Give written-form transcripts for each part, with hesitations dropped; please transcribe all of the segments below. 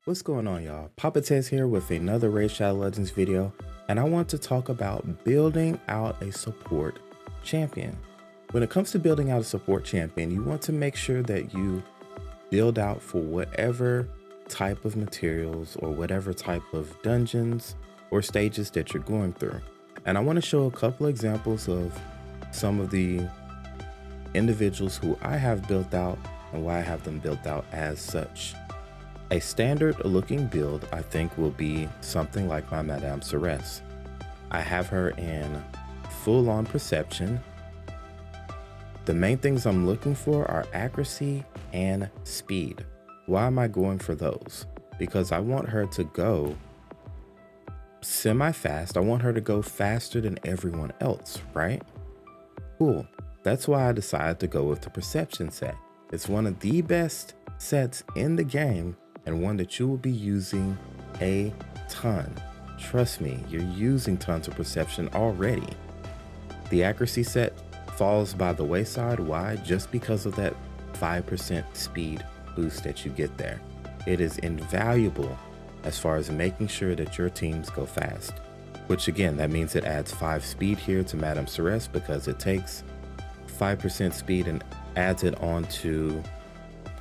What's going on, y'all? Madamceres here with another Raid Shadow Legends video, and I want to talk about building out a support champion. When it comes to building out a support champion, you want to make sure that you build out for whatever type of materials or whatever type of dungeons or stages that you're going through. And I want to show a couple examples of some of the individuals who I have built out and why I have them built out as such. A standard looking build, I think, will be something like my Madamceres. I have her in full on perception. The main things I'm looking for are accuracy and speed. Why am I going for those? Because I want her to go semi-fast. I want her to go faster than everyone else, right? Cool. That's why I decided to go with the perception set. It's one of the best sets in the game and one that you will be using a ton. Trust me, you're using tons of perception already. The accuracy set falls by the wayside. Why? Just because of that 5% speed boost that you get there. It is invaluable as far as making sure that your teams go fast, which again, that means it adds 5 speed here to Madamceres because it takes 5% speed and adds it onto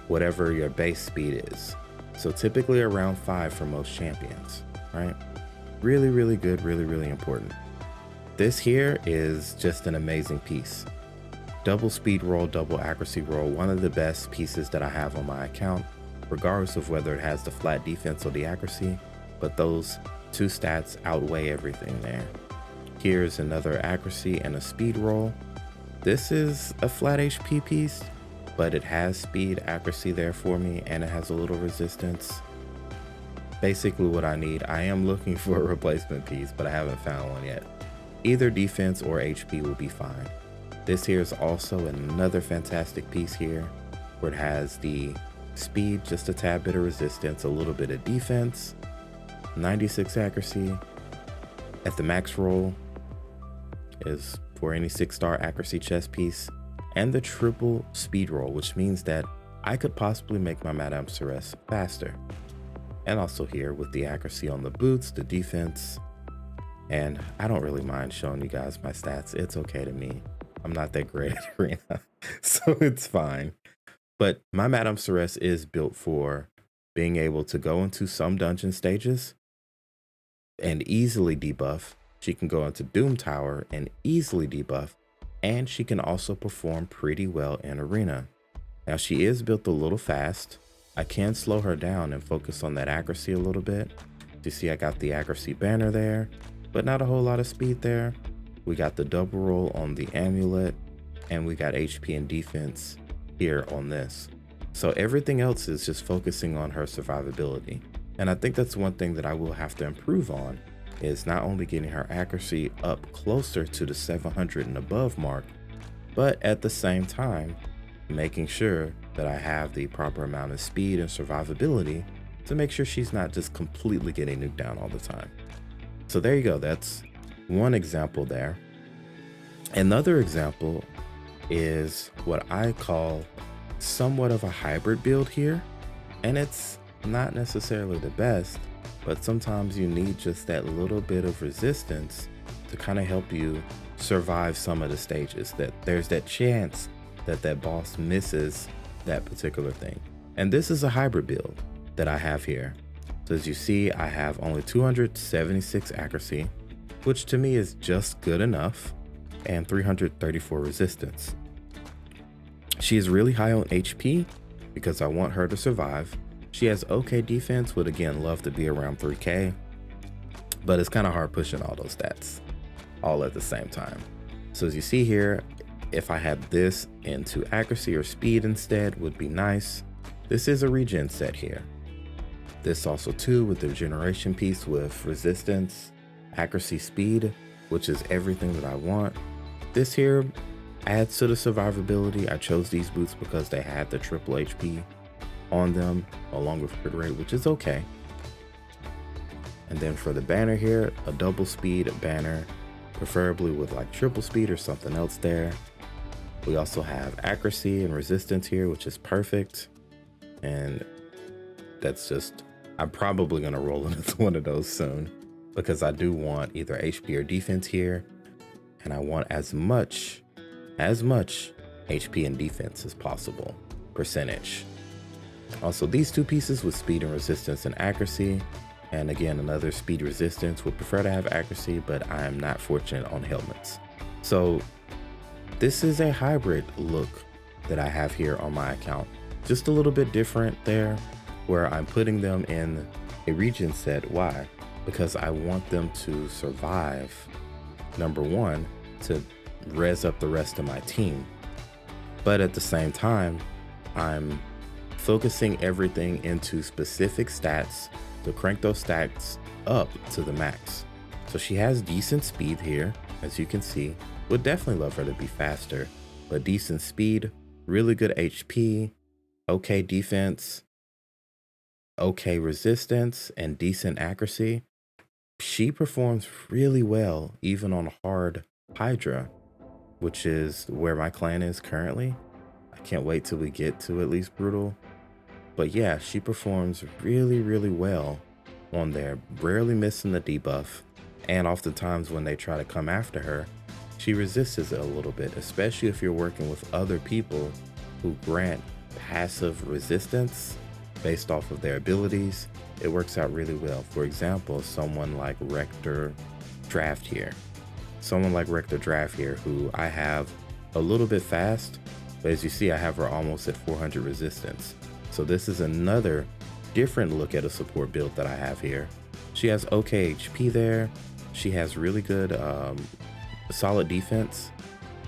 whatever your base speed is. So typically around 5 for most champions, right? Really, really good, really important. This here is just an amazing piece. Double speed roll, double accuracy roll, one of the best pieces that I have on my account, regardless of whether it has the flat defense or the accuracy, but those two stats outweigh everything there. Here's another accuracy and a speed roll. This is a flat HP piece, but it has speed, accuracy there for me, and it has a little resistance. Basically what I need. I am looking for a replacement piece, but I haven't found one yet. Either defense or HP will be fine. This here is also another fantastic piece here, where it has the speed, just a tad bit of resistance, a little bit of defense, 96 accuracy. At the max roll is for any 6-star accuracy chest piece, and the triple speed roll, which means that I could possibly make my Madamceres faster. And also here with the accuracy on the boots, the defense, and I don't really mind showing you guys my stats. It's okay to me. I'm not that great at arena, so it's fine. But my Madamceres is built for being able to go into some dungeon stages and easily debuff. She can go into Doom Tower and easily debuff, and she can also perform pretty well in arena. Now she is built a little fast. I can slow her down and focus on that accuracy a little bit. You see I got the accuracy banner there, but not a whole lot of speed there. We got the double roll on the amulet, and we got HP and defense here on this. So everything else is just focusing on her survivability. And I think that's one thing that I will have to improve on, is not only getting her accuracy up closer to the 700 and above mark, but at the same time, making sure that I have the proper amount of speed and survivability to make sure she's not just completely getting nuked down all the time. So there you go. That's one example there. Another example is what I call somewhat of a hybrid build here. And it's not necessarily the best, but sometimes you need just that little bit of resistance to kind of help you survive some of the stages, that there's that chance that that boss misses that particular thing. And this is a hybrid build that I have here. So as you see, I have only 276 accuracy, which to me is just good enough, and 334 resistance. She is really high on HP because I want her to survive. She has okay defense, would again love to be around 3K, but it's kind of hard pushing all those stats all at the same time. So as you see here, if I had this into accuracy or speed instead would be nice. This is a regen set here. This also too with the regeneration piece with resistance, accuracy, speed, which is everything that I want. This here adds to the survivability. I chose these boots because they had the triple HP on them along with crit rate, which is okay. And then for the banner here, a double speed banner, preferably with like triple speed or something else there. We also have accuracy and resistance here, which is perfect. And that's just I'm probably going to roll into one of those soon because I do want either HP or defense here. And I want as much HP and defense as possible, percentage. Also, these two pieces with speed and resistance and accuracy. And again, another speed resistance, would prefer to have accuracy, but I am not fortunate on helmets. So this is a hybrid look that I have here on my account. Just a little bit different there, where I'm putting them in a region set. Why? Because I want them to survive, number one, to res up the rest of my team. But at the same time, I'm focusing everything into specific stats to crank those stats up to the max. So she has decent speed here, as you can see. Would definitely love her to be faster, but decent speed, really good HP, okay defense, okay resistance, and decent accuracy. She performs really well even on hard Hydra, which is where my clan is currently. I can't wait till we get to at least brutal. But yeah, she performs really, really well on there, rarely missing the debuff. And oftentimes when they try to come after her, she resists it a little bit, especially if you're working with other people who grant passive resistance based off of their abilities. It works out really well. For example, someone like Rector Draft here. Someone like Rector Draft here, who I have a little bit fast, but as you see, I have her almost at 400 resistance. So this is another different look at a support build that I have here. She has okay HP there. She has really good solid defense,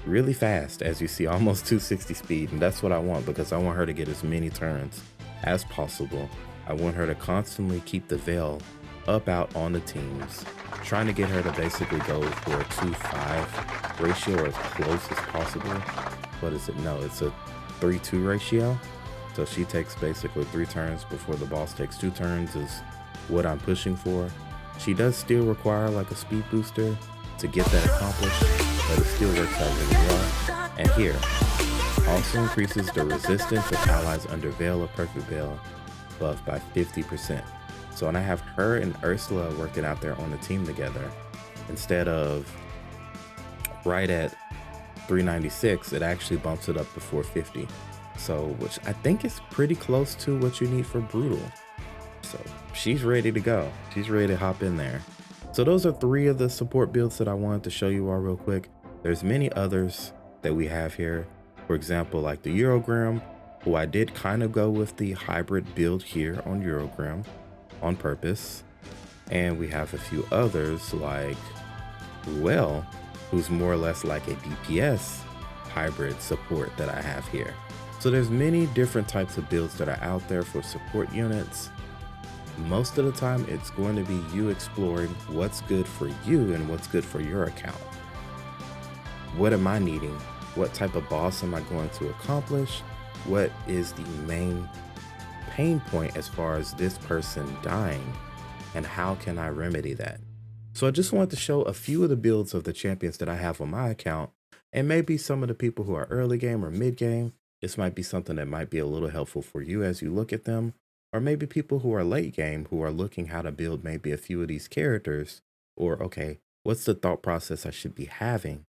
really fast, as you see, almost 260 speed. And that's what I want, because I want her to get as many turns as possible. I want her to constantly keep the veil up out on the teams, trying to get her to basically go for a 2-5 ratio or as close as possible. What is it? No, it's a 3-2 ratio. So she takes basically 3 turns before the boss takes 2 turns is what I'm pushing for. She does still require like a speed booster to get that accomplished, but it still works out really well. And here, also increases the resistance of allies under Veil of Perfect Veil buff by 50%. So when I have her and Ursula working out there on the team together, instead of right at 396, it actually bumps it up to 450. So, which I think is pretty close to what you need for brutal. So she's ready to go. She's ready to hop in there. So those are 3 of the support builds that I wanted to show you all real quick. There's many others that we have here. For example, like the Eurogram, who I did kind of go with the hybrid build here on Eurogram on purpose. And we have a few others like Ruel, who's more or less like a DPS hybrid support that I have here. So there's many different types of builds that are out there for support units. Most of the time, it's going to be you exploring what's good for you and what's good for your account. What am I needing? What type of boss am I going to accomplish? What is the main pain point as far as this person dying? And how can I remedy that? So I just wanted to show a few of the builds of the champions that I have on my account, and maybe some of the people who are early game or mid game. This might be something that might be a little helpful for you as you look at them, or maybe people who are late game who are looking how to build maybe a few of these characters, or okay, what's the thought process I should be having?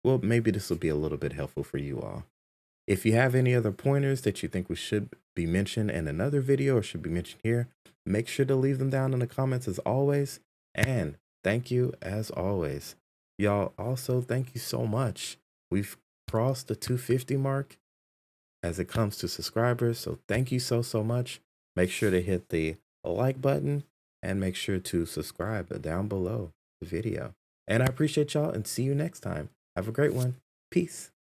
Well, maybe this will be a little bit helpful for you all. If you have any other pointers that you think we should be mentioned in another video or should be mentioned here, make sure to leave them down in the comments as always. And thank you as always. Y'all, also thank you so much. We've crossed the 250 mark as it comes to subscribers. So thank you so much. Make sure to hit the like button and make sure to subscribe down below the video. And I appreciate y'all and see you next time. Have a great one. Peace.